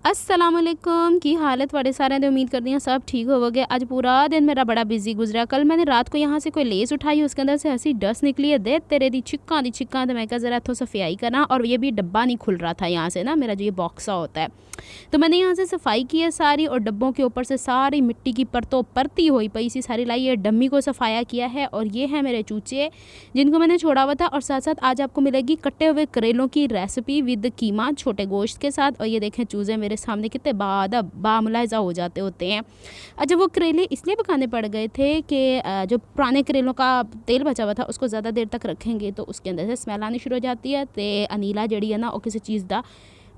अस्सलामुअलैकुम की हालत बड़े सारे ने उम्मीद करती हैं सब ठीक होवोगे। आज पूरा दिन मेरा बड़ा बिजी गुजरा। कल मैंने रात को यहाँ से कोई लेस उठाई, उसके अंदर से ऐसी डस्ट निकली है, दे तेरे दी छिक्का तो मैं कहा ज़रा इतों सफाई करना। और ये भी डब्बा नहीं खुल रहा था यहाँ से ना, मेरा जो ये बॉक्सा होता है, तो मैंने यहाँ से सफाई की है सारी। और डब्बों के ऊपर से सारी मिट्टी की परतों परती हुई पई सी सारी लाई है, डम्मी को सफाया किया है। और ये है मेरे चूचे जिनको मैंने छोड़ा हुआ था। और साथ साथ आज आपको मिलेगी कटे हुए करेलों की रेसिपी विद कीमा छोटे गोश्त के साथ। और ये देखें चूज़े मेरे सामने कितने बामुलाजा हो जाते होते हैं। अच्छा, वो करेले इसलिए पकाने पड़ गए थे कि जो पुराने करेलों का तेल बचा हुआ था उसको ज़्यादा देर तक रखेंगे तो उसके अंदर से स्मेल आनी शुरू हो जाती है। तो अनीला जड़ी है ना, वो किसी चीज़ का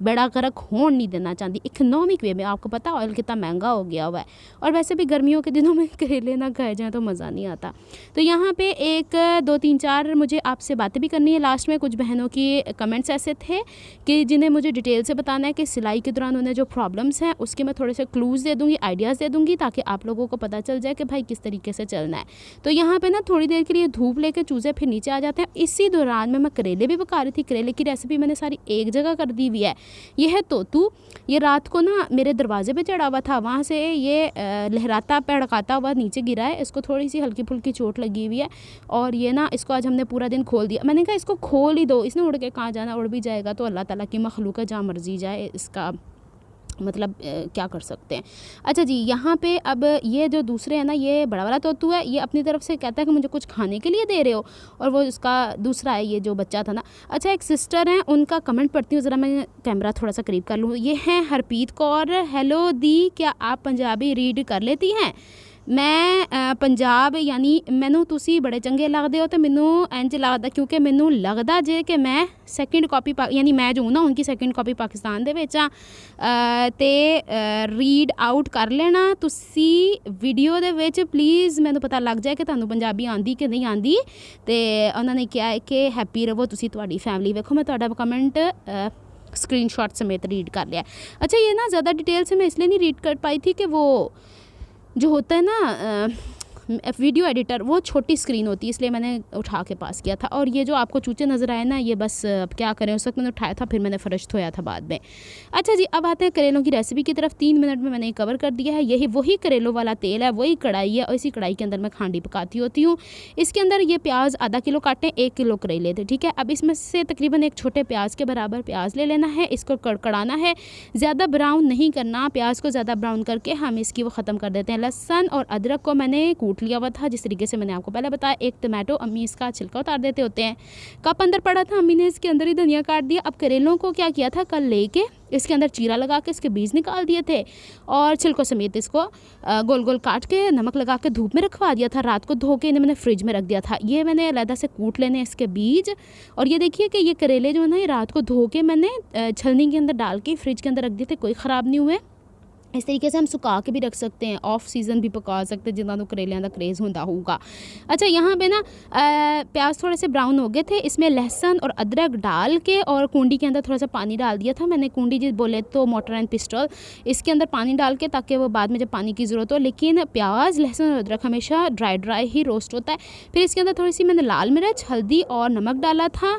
बेड़ा गर्क होने नहीं देना चाहती इकनॉमिक वे में। आपको पता ऑयल कितना महंगा हो गया हुआ है, और वैसे भी गर्मियों के दिनों में करेले ना खाए जाए तो मज़ा नहीं आता। तो यहाँ पे 1 2 3 4 मुझे आपसे बातें भी करनी है। लास्ट में कुछ बहनों की कमेंट्स ऐसे थे कि जिन्हें मुझे डिटेल से बताना है कि सिलाई के दौरान उन्हें जो प्रॉब्लम्स हैं उसके मैं थोड़े से क्लूज़ दे दूँगी, आइडियाज़ दे दूँगी, ताकि आप लोगों को पता चल जाए कि भाई किस तरीके से चलना है। तो यहाँ पर ना थोड़ी देर के लिए धूप लेकर चूज़े फिर नीचे आ जाते हैं। इसी दौरान में मैं करेले भी पका रही थी। करेले की रेसिपी मैंने सारी एक जगह कर दी हुई है। ये है तोतू, ये रात को ना मेरे दरवाजे पे चढ़ा हुआ था, वहाँ से ये लहराता पड़काता हुआ नीचे गिरा है। इसको थोड़ी सी हल्की फुल्की चोट लगी हुई है। और ये ना इसको आज हमने पूरा दिन खोल दिया। मैंने कहा इसको खोल ही दो, इसने उड़ के कहाँ जाना, उड़ भी जाएगा तो अल्लाह ताला की मखलूक है, जहाँ मर्जी जाए, इसका मतलब क्या कर सकते हैं। अच्छा जी, यहाँ पे अब ये जो दूसरे है ना, ये बड़ा वाला तोतू है, ये अपनी तरफ से कहता है कि मुझे कुछ खाने के लिए दे रहे हो, और वो इसका दूसरा है ये जो बच्चा था ना। अच्छा, एक सिस्टर हैं, उनका कमेंट पढ़ती हूँ, ज़रा मैं कैमरा थोड़ा सा करीब कर लूँ। ये हैं हरप्रीत कौर। हेलो दी, क्या आप पंजाबी रीड कर लेती हैं? मैं पंजाब यानी मैनू तुसी बड़े चंगे लगते हो, तो मैनू इंज लगता क्योंकि मैनू लगता जे कि मैं सैकेंड कॉपी यानी मैं जो ना उनकी सैकेंड कॉपी पाकिस्तान दे विच ते रीड आउट कर लेना तुसी वीडियो दे विच प्लीज़, मैनू पता लग जाए कि तुहानू पंजाबी आंदी कि नहीं आंदी। ते उन्होंने कहा है कि हैप्पी रवो तुसी, तुहाडी फैमिली। वेखो मैं तुहाडा कमेंट स्क्रीनशॉट समेत रीड कर लिया। अच्छा, ये ना ज़्यादा डिटेल से मैं इसलिए नहीं रीड कर पाई थी कि वो जो होता है ना वीडियो एडिटर, वो छोटी स्क्रीन होती है, इसलिए मैंने उठा के पास किया था। और ये जो आपको चूचे नज़र आए ना, ये बस अब क्या करें, उस वक्त मैंने उठाया था, फिर मैंने फ़र्श धोया था बाद में। अच्छा जी, अब आते हैं करेलों की रेसिपी की तरफ। 3 मिनट में मैंने कवर कर दिया है। यही वही करेलों वाला तेल है, वही कढ़ाई है, और इसी कढ़ाई के अंदर मैं खांडी पकाती होती हूँ। इसके अंदर ये प्याज आधा किलो काटें, 1 किलो करेले थे, ठीक है। अब इसमें से तकरीबन एक छोटे प्याज के बराबर प्याज ले लेना है। इसको कड़कड़ाना है, ज़्यादा ब्राउन नहीं करना। प्याज को ज़्यादा ब्राउन करके हम इसकी वो ख़त्म कर देते हैं। लहसुन और अदरक को मैंने कूट लिया हुआ था, जिस तरीके से मैंने आपको पहले बताया। 1 टमाटो, अम्मी इसका छिलका उतार देते होते हैं। कप अंदर पड़ा था, अम्मी ने इसके अंदर ही धनिया काट दिया। अब करेलों को क्या किया था, कल लेके इसके अंदर चीरा लगा के इसके बीज निकाल दिए थे, और छिलकों समेत इसको गोल गोल काट के नमक लगा के धूप में रखवा दिया था। रात को धो के इन्हें मैंने फ्रिज में रख दिया था। ये मैंने अलहदा से कूट लेने इसके बीज। और ये देखिए कि ये करेले जो है ना, ये रात को धो के मैंने छलनी के अंदर डाल के फ्रिज के अंदर रख दिए थे, कोई ख़राब नहीं हुए। इस तरीके से हम सुखा के भी रख सकते हैं, ऑफ सीज़न भी पका सकते हैं, जिन्होंने करेलियां का क्रेज़ होता होगा। अच्छा, यहाँ पे ना प्याज थोड़े से ब्राउन हो गए थे, इसमें लहसुन और अदरक डाल के और कूंडी के अंदर थोड़ा सा पानी डाल दिया था मैंने। कूंडी जिस बोले तो मोटर एंड पिस्टल, इसके अंदर पानी डाल के, ताकि वो बाद में जब पानी की ज़रूरत हो। लेकिन प्याज, लहसुन और अदरक हमेशा ड्राई ही रोस्ट होता है। फिर इसके अंदर थोड़ी सी मैंने लाल मिर्च, हल्दी और नमक डाला था।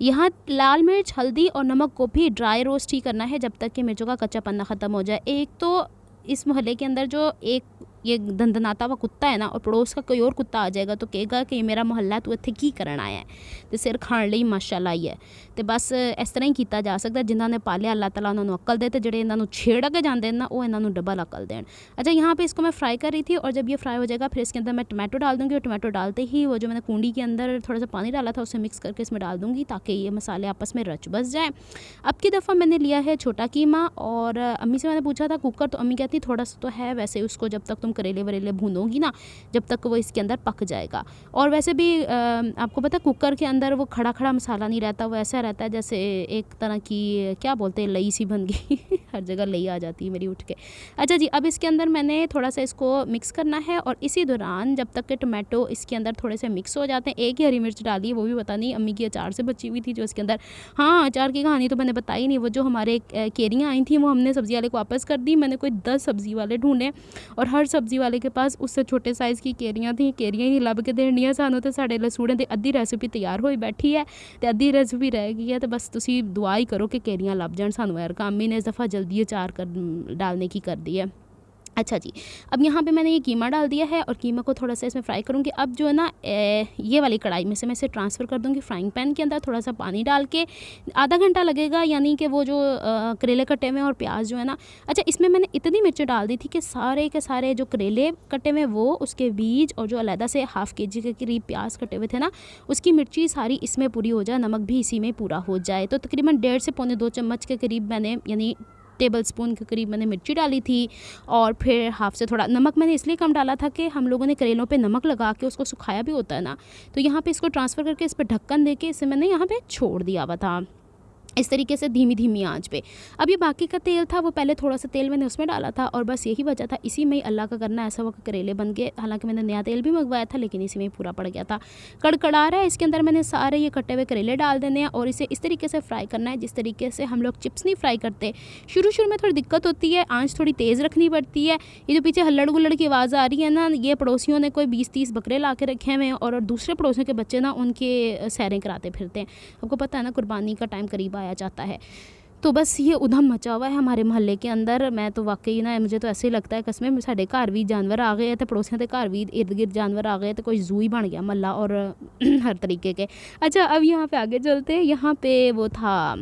यहाँ लाल मिर्च, हल्दी और नमक को भी ड्राई रोस्ट ही करना है, जब तक कि मिर्चों का कच्चा पन्ना ख़त्म हो जाए। एक तो इस मोहल्ले के अंदर जो एक ये दंदनाता हुआ कुत्ता है ना, और पड़ोस का कोई और कुत्ता आ जाएगा तो कहेगा कि ये मेरा मोहल्ला तू इत्थे की करन आया है, तो सिर खाण लई माशाअल्लाह ही है। तो बस इस तरह ही किया जा सकता। जिन्होंने पालिया अल्लाह ताला उन्होंने अकल दे, तो जेडे इन्हों छेड़ के जाते हैं ना, वो इन्हों डबल अकल देन। अच्छा, यहाँ पे इसको मैं फ्राई कर रही थी, और जब ये फ्राई हो जाएगा फिर इसके अंदर मैं टमाटो डाल दूँगी। और टमाटो डालते ही वो जो मैंने कूंडी के अंदर थोड़ा सा पानी डाला था उसे मिक्स करके इसमें डाल दूँगी, ताकि ये मसाले आपस में रच बस जाए। अब की दफ़ा मैंने लिया है छोटा कीमा, और अम्मी से मैंने पूछा था कुकर, तो अम्मी कहती थोड़ा सा तो है, वैसे उसको जब तक तुम करेले वरेले भूनोगी ना, जब तक वो इसके अंदर पक जाएगा। और वैसे भी आपको पता कुकर के अंदर वो खड़ा खड़ा मसाला नहीं रहता, वो ऐसा रहता है जैसे एक तरह की क्या बोलते हैं, लई सी बन गई हर जगह लई आ जाती है मेरी उठ के। अच्छा जी, अब इसके अंदर मैंने थोड़ा सा इसको मिक्स करना है, और इसी दौरान जब तक के टमाटो इसके अंदर थोड़े से मिक्स हो जाते हैं, 1 ही हरी मिर्च डाली, वो भी पता नहीं अम्मी की अचार से बची हुई थी जो इसके अंदर। हाँ, अचार की कहानी तो मैंने बताई नहीं। वो जो हमारे केरियाँ आई थी वो हमने सब्ज़ी वाले को वापस कर दी। मैंने कोई 10 सब्ज़ी वाले ढूंढे, और हर सब्जी वाले के पास उससे छोटे साइज़ की केरियां थी, केरियां ही नहीं लभ के देनियां सानू, तो साडे लसूड़े दी अद्धी रेसिपी तैयार होई बैठी है ते अद्धी रेसिपी रह गई है। तो बस तुसी दुआ ही करो कि केरियां लभ जाण सानू। यार काम ही ने इस दफ़ा जल्दी अचार कर डालने की कर दी है। अच्छा जी, अब यहाँ पे मैंने ये कीमा डाल दिया है और कीमा को थोड़ा सा इसमें फ्राई करूँगी। अब जो है ना ये वाली कढ़ाई में से मैं इसे ट्रांसफ़र कर दूँगी फ्राइंग पैन के अंदर, थोड़ा सा पानी डाल के। आधा घंटा लगेगा, यानी कि वो जो करेले कटे हुए और प्याज जो है ना, अच्छा इसमें मैंने इतनी मिर्चें डाल दी थी कि सारे के सारे जो करेले कटे हुए वो, उसके बीज और जो अलहदा से हाफ़ kg के करीब प्याज कटे हुए थे ना, उसकी मिर्ची सारी इसमें पूरी हो जाए, नमक भी इसी में पूरा हो जाए। तो तकरीबन 1.5 से पौने 2 चम्मच के करीब मैंने, यानी टेबल स्पून के करीब मैंने मिर्ची डाली थी। और फिर हाफ़ से थोड़ा नमक मैंने इसलिए कम डाला था कि हम लोगों ने करेलों पे नमक लगा के उसको सुखाया भी होता है ना, तो यहाँ पे इसको ट्रांसफ़र करके इस पर ढक्कन दे के इसे मैंने यहाँ पे छोड़ दिया हुआ था इस तरीके से धीमी धीमी आंच पे। अब ये बाकी का तेल था वो पहले थोड़ा सा तेल मैंने उसमें डाला था और बस यही बचा था, इसी में ही अल्लाह का करना ऐसा हुआ कि करेले बन गए। हालांकि मैंने नया तेल भी मंगवाया था लेकिन इसी में ही पूरा पड़ गया था। कड़कड़ा रहा है, इसके अंदर मैंने सारे ये कटे हुए करेले डाल देने हैं और इसे इस तरीके से फ्राई करना है जिस तरीके से हम लोग चिप्स नहीं फ्राई करते। शुरू शुरू में थोड़ी दिक्कत होती है, आँच थोड़ी तेज़ रखनी पड़ती है। ये जो पीछे हल्लड़ गुल्लड़ की आवाज़ आ रही है ना, ये पड़ोसियों ने कोई 20-30 बकरे ला के रखे हुए हैं और दूसरे पड़ोसियों के बच्चे ना उनके सैरें कराते फिरते हैं। आपको पता है ना, कुर्बानी का टाइम करीब आया जाता है, तो बस ये उधम मचा हुआ है हमारे मोहल्ले के अंदर। मैं तो वाकई ना, मुझे तो ऐसे ही लगता है कसमें साढ़े घर भी जानवर आ गए, तो पड़ोसियों के घर भी इर्द गिर्द जानवर आ गए, तो कोई जू ही बन गया मल्ला और हर तरीके के। अच्छा अब यहाँ पे आगे चलते हैं। यहाँ पे वो था,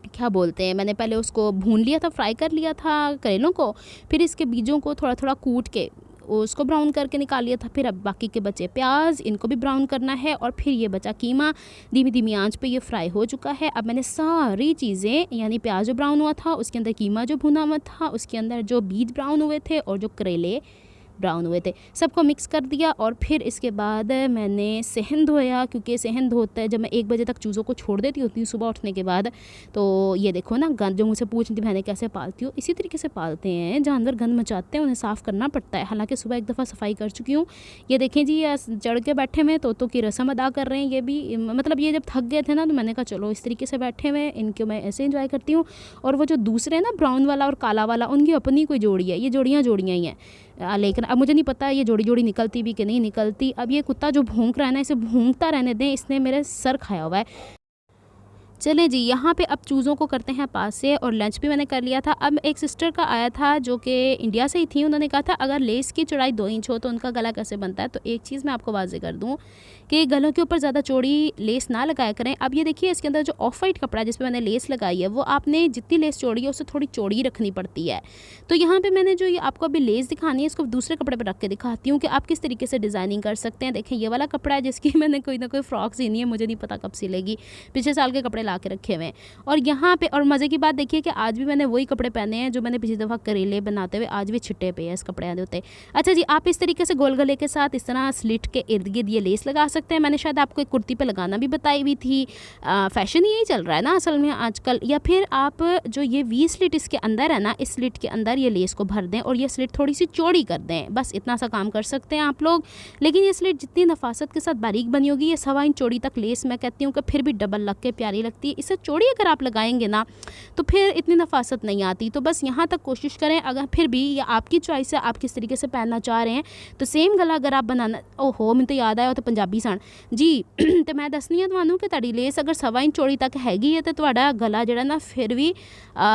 क्या बोलते हैं, मैंने पहले उसको भून लिया था, फ्राई कर लिया था करेलों को, फिर इसके बीजों को थोड़ा थोड़ा कूट के उसको ब्राउन करके निकाल लिया था। फिर अब बाकी के बचे प्याज, इनको भी ब्राउन करना है और फिर ये बचा कीमा। धीमी धीमी आंच पे ये फ्राई हो चुका है। अब मैंने सारी चीज़ें, यानी प्याज जो ब्राउन हुआ था, उसके अंदर कीमा जो भुना हुआ था, उसके अंदर जो बीज ब्राउन हुए थे और जो करेले ब्राउन हुए थे, सबको मिक्स कर दिया। और फिर इसके बाद मैंने सहन धोया, क्योंकि सहन धोता है जब मैं 1 बजे तक चूज़ों को छोड़ देती होती हूँ सुबह उठने के बाद। तो ये देखो ना, गंद जो मुझसे पूछती थी बहनें कैसे पालती हो, इसी तरीके से पालते हैं जानवर, गंद मचाते हैं, उन्हें साफ़ करना पड़ता है। हालांकि सुबह एक दफ़ा सफाई कर चुकी हूँ। ये देखें जी, चढ़ के बैठे हुए तोतों की रस्म अदा कर रहे हैं। ये भी मतलब ये जब थक गए थे ना, तो मैंने कहा चलो इस तरीके से बैठे हुए हैं, इनको मैं ऐसे इंजॉय करती हूँ। और वो जो दूसरे ना, ब्राउन वाला और काला वाला, उनकी अपनी कोई जोड़ी है, ये जोड़ियाँ ही हैं। लेकिन अब मुझे नहीं पता ये जोड़ी निकलती भी कि नहीं निकलती। अब ये कुत्ता जो भौंक रहा है ना, इसे भौंकता रहने दें, इसने मेरे सर खाया हुआ है। चलें जी, यहाँ पे अब चूज़ों को करते हैं पास से, और लंच भी मैंने कर लिया था। अब एक सिस्टर का आया था जो कि इंडिया से ही थी, उन्होंने कहा था अगर लेस की चौड़ाई 2 इंच हो तो उनका गला कैसे बनता है। तो एक चीज़ मैं आपको वाज़ेह कर दूँ कि गलों के ऊपर ज़्यादा चौड़ी लेस ना लगाया करें। अब ये देखिए, इसके अंदर जो ऑफ वाइट कपड़ा जिस पर मैंने लेस लगाई है, वो आपने जितनी लेस चौड़ी है उससे थोड़ी चौड़ी रखनी पड़ती है। तो यहाँ पर मैंने जो ये आपको अभी लेस दिखानी है, इसको दूसरे कपड़े पर रख के दिखाती हूँ कि आप किस तरीके से डिज़ाइनिंग कर सकते हैं। देखें, ये वाला कपड़ा है जिसकी मैंने कोई ना कोई फ़्रॉक सीनी है, मुझे नहीं पता कब सिलेगी, पिछले साल के कपड़े ला के रखे हुए हैं। और यहाँ पे और मज़े की बात देखिए कि आज भी मैंने वही कपड़े पहने हैं जो मैंने पिछली दफ़ा करेले बनाते हुए, आज भी छिट्टे पे है इस कपड़े आने होते। अच्छा जी, आप इस तरीके से गोल गले के साथ इस तरह स्लिट के इर्द गिर्द ये लेस लगा सकते हैं। मैंने शायद आपको एक कुर्ती पे लगाना भी बताई हुई थी। फ़ैशन यही चल रहा है ना असल में आजकल। या फिर आप जो ये वी स्लिट इसके अंदर है ना, इस स्लिट के अंदर ये लेस को भर दें और ये स्लिट थोड़ी सी चौड़ी कर दें, बस इतना सा काम कर सकते हैं आप लोग। लेकिन ये स्लिट जितनी नफासत के साथ बारीक बनी होगी, ये 1.25 इंच चौड़ी तक लेस मैं कहती हूँ कि फिर भी डबल लग के प्यारी लगती है। इससे चौड़ी अगर आप लगाएंगे ना तो फिर इतनी नफासत नहीं आती। तो बस यहाँ तक कोशिश करें। अगर फिर भी ये आपकी चॉइस है, आप किस तरीके से पहनना चाह रहे हैं। तो सेम गला अगर आप बनाना, ओहो मैंने तो याद आया तो पंजाबी सन जी तो मैं दसनी है ਤੁਹਾਨੂੰ कि ਤੁਹਾਡੀ लेस अगर 1.25 इंच चौड़ी तक हैगी है तो ਤੁਹਾਡਾ गला ਜਿਹੜਾ ना फिर भी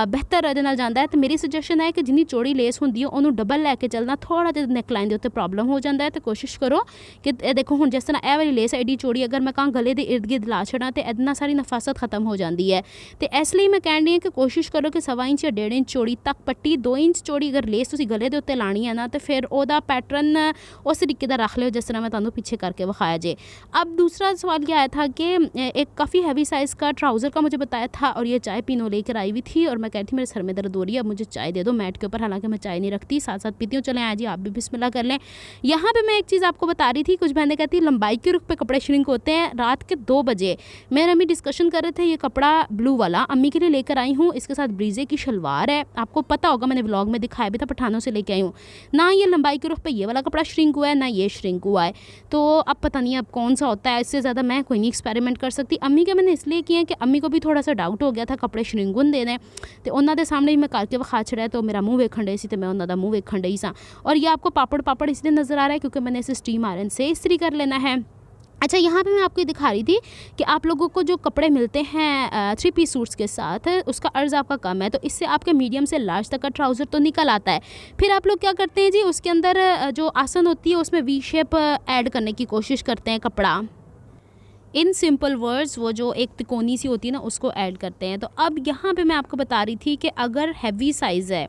बेहतर ਇਹਦੇ ਨਾਲ ਜਾਂਦਾ है। तो मेरी सुजैशन है कि जिन्नी चौड़ी लेस होंदी है ਉਹਨੂੰ डबल लैके चलना। थोड़ा जिहा नेकलाइन ਦੇ ਉੱਤੇ प्रॉब्लम हो जाता है। तो कोशिश करो कि देखो हुण जिस तरह ਇਹ वाली लेस एडी चौड़ी अगर मैं कहाँ गले के इर्द गिर्द ला छड़ा तो ਇਹਦੇ ਨਾਲ सारी नफासत खत्म हो जाती है। तो इसलिए मैं कहनी है कि कोशिश करो कि 1.25 इंच या 1.5 इंच चौड़ी तक पट्टी, 2 इंच चौड़ी अगर लेस तुसी गले के उत्ते लानी है ना तो फिर ओदा पैटर्न उस तरीके का रख लो जिस तरह मैं तुहानू पीछे करके विखाया जे। अब दूसरा सवाल ये आया था कि एक काफ़ी हैवी साइज़ का ट्राउज़र का मुझे बताया था और ये चाय पीनो लेकर आई हुई थी और मैं कहती थी मेरे सर में दर्द हो रही है, अब मुझे चाय दे दो मैट के ऊपर। हालांकि मैं चाय नहीं रखती, साथ साथ पीती हूँ। चलें आज जी आप भी बिस्मिल्लाह कर लें। यहाँ पे मैं एक चीज़ आपको बता रही थी, कुछ बहनें कहती लंबाई के रुख पे कपड़े श्रिंक होते हैं। रात के 2 बजे मेरे अम्मी डिस्कशन कर रहे थे है ये कपड़ा ब्लू वाला, अम्मी के लिए लेकर आई हूँ। इसके साथ ब्रीजे की शलवार है, आपको पता होगा मैंने व्लॉग में दिखाया भी था, पठानों से लेके आई हूँ। ना ये लंबाई के रुख पे ये वाला कपड़ा श्रिंक हुआ है, ना ये श्रिंक हुआ है। तो अब पता नहीं अब कौन सा होता है, इससे ज़्यादा मैं कोई नहीं एक्सपेरिमेंट कर सकती। अम्मी के मैंने इसलिए किया कि अम्मी को भी थोड़ा सा डाउट हो गया था कपड़े श्रिंक होंदे ने, तो उन्होंने दे सामने ही मैं करके विखा छड़िया, तो मेरा मूँह वेखण डई सी ते मैं उन्हों दा मूँह वेखण डई सां। और ये आपको पापड़ इसलिए नज़र आ रहा है क्योंकि मैंने इसे स्टीम आयरन से इस्त्री कर लेना है। अच्छा, यहाँ पे मैं आपको ये दिखा रही थी कि आप लोगों को जो कपड़े मिलते हैं 3 पीस सूट्स के साथ, उसका अर्ज़ आपका कम है, तो इससे आपके मीडियम से लार्ज तक का ट्राउज़र तो निकल आता है। फिर आप लोग क्या करते हैं जी, उसके अंदर जो आसन होती है उसमें वी शेप ऐड करने की कोशिश करते हैं कपड़ा। इन सिंपल वर्ड्स वो जो एक तिकोनी सी होती है ना उसको ऐड करते हैं। तो अब यहाँ पे मैं आपको बता रही थी कि अगर हैवी साइज़ है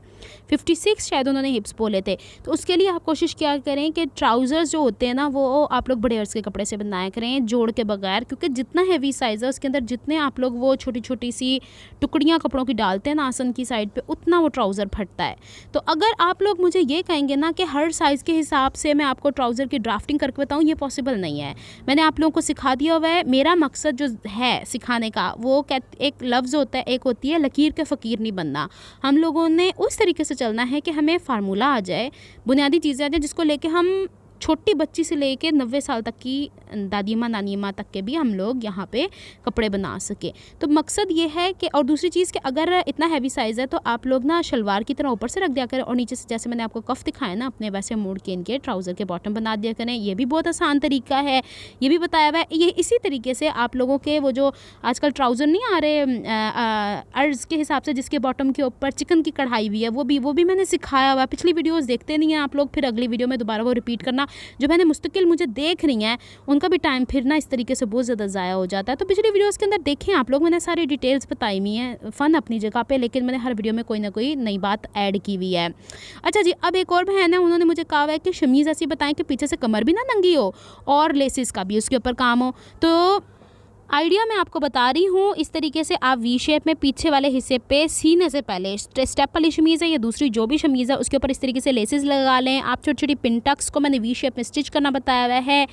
56 शायद उन्होंने हिप्स बोले थे, तो उसके लिए आप कोशिश क्या करें कि ट्राउज़र्स जो होते हैं ना वो आप लोग बड़े अर्ज़ के कपड़े से बनाया करें, जोड़ के बगैर, क्योंकि जितना हैवी साइज़ है उसके अंदर जितने आप लोग वो छोटी छोटी सी टुकड़ियाँ कपड़ों की डालते हैं ना आसन की साइड पर, उतना वो ट्राउज़र फटता है। तो अगर आप लोग मुझे ये कहेंगे ना कि हर साइज़ के हिसाब से मैं आपको ट्राउज़र की ड्राफ्टिंग करके बताऊँ, ये पॉसिबल नहीं है। मैंने आप लोगों को सिखा दिया हुआ है। मेरा मकसद जो है सिखाने का वो एक लफ्ज़ होता है, एक होती है लकीर के फ़कीर नहीं बनना। हम लोगों ने उस तरीके से चलना है कि हमें फार्मूला आ जाए, बुनियादी चीज़ें आ जाए, जिसको लेके हम छोटी बच्ची से लेके 90 साल तक की दादी माँ नानी माँ तक के भी हम लोग यहाँ पे कपड़े बना सके। तो मकसद ये है कि, और दूसरी चीज़ कि अगर इतना हैवी साइज़ है तो आप लोग ना शलवार की तरह ऊपर से रख दिया करें और नीचे से जैसे मैंने आपको कफ दिखाया ना अपने, वैसे मोड़ के इनके ट्राउज़र के बॉटम बना दिया करें। ये भी बहुत आसान तरीका है, ये भी बताया हुआ है। ये इसी तरीके से आप लोगों के वो जो आजकल ट्राउज़र नहीं आ रहे अर्ज़ के हिसाब से जिसके बॉटम के ऊपर चिकन की कढ़ाई हुई है, वो भी मैंने सिखाया हुआ है। पिछली वीडियोज़ देखते नहीं हैं आप लोग, फिर अगली वीडियो में दोबारा वो रिपीट करना। जो मैंने मुस्तकिल मुझे देख रही हैं उनका भी टाइम फिर ना इस तरीके से बहुत ज़्यादा ज़ाया हो जाता है। तो पिछली वीडियोस के अंदर देखें आप लोग, मैंने सारी डिटेल्स बताई हुई हैं, फ़न अपनी जगह पे, लेकिन मैंने हर वीडियो में कोई ना कोई नई बात ऐड की हुई है। अच्छा जी, अब एक और बहन है, उन्होंने मुझे कहा है कि शमीज़ ऐसी बताएं कि पीछे से कमर भी ना नंगी हो और लेसिस का भी उसके ऊपर काम हो। तो आइडिया मैं आपको बता रही हूँ, इस तरीके से आप वी शेप में पीछे वाले हिस्से पे सीने से पहले स्टेप वाली शमीज़ है या दूसरी जो भी शमीज़ है उसके ऊपर इस तरीके से लेसेस लगा लें। आप छोटी छोटी पिन टक्स को मैंने वी शेप में स्टिच करना बताया हुआ है।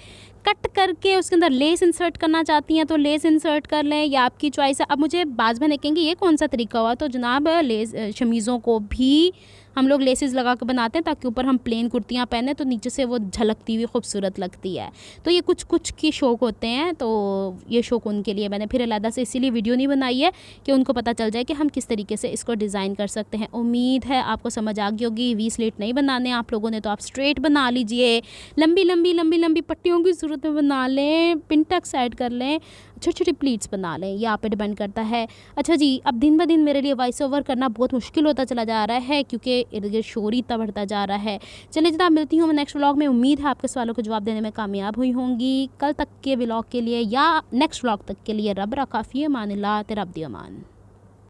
कट करके उसके अंदर लेस इंसर्ट करना चाहती हैं तो लेस इंसर्ट कर लें, या आपकी चॉइस है। अब मुझे बाज़ बहनें कहेंगे ये कौन सा तरीका हुआ, तो जनाब लेस शमीज़ों को भी हम लोग लेसेस लगा के बनाते हैं ताकि ऊपर हम प्लेन कुर्तियाँ पहने तो नीचे से वो झलकती हुई खूबसूरत लगती है। तो ये कुछ की शौक़ होते हैं, तो ये शौक़ उनके लिए मैंने फिर अलग से इसीलिए वीडियो नहीं बनाई है कि उनको पता चल जाए कि हम किस तरीके से इसको डिज़ाइन कर सकते हैं। उम्मीद है आपको समझ आ गई होगी। वी स्लिट नहीं बनाने आप लोगों ने तो आप स्ट्रेट बना लीजिए, लंबी लंबी लंबी लंबी पट्टियों की सूरत में बना लें, पिन टक्स ऐड कर लें, छोटी छोटी प्लीट्स बना लें, ये आप पे डिपेंड करता है। अच्छा जी, अब दिन ब दिन मेरे लिए वॉइस ओवर करना बहुत मुश्किल होता चला जा रहा है क्योंकि इर्द गिर्द शोर इतना बढ़ता जा रहा है। चलिए जनाब, मिलती हूँ मैं नेक्स्ट व्लॉग में। उम्मीद है आपके सवालों को जवाब देने में कामयाब हुई होंगी। कल तक के व्लॉग के लिए या नेक्स्ट व्लॉग तक के लिए रब रखा फ़ी अमान अल्लाह, तेरा अब्दी अमान।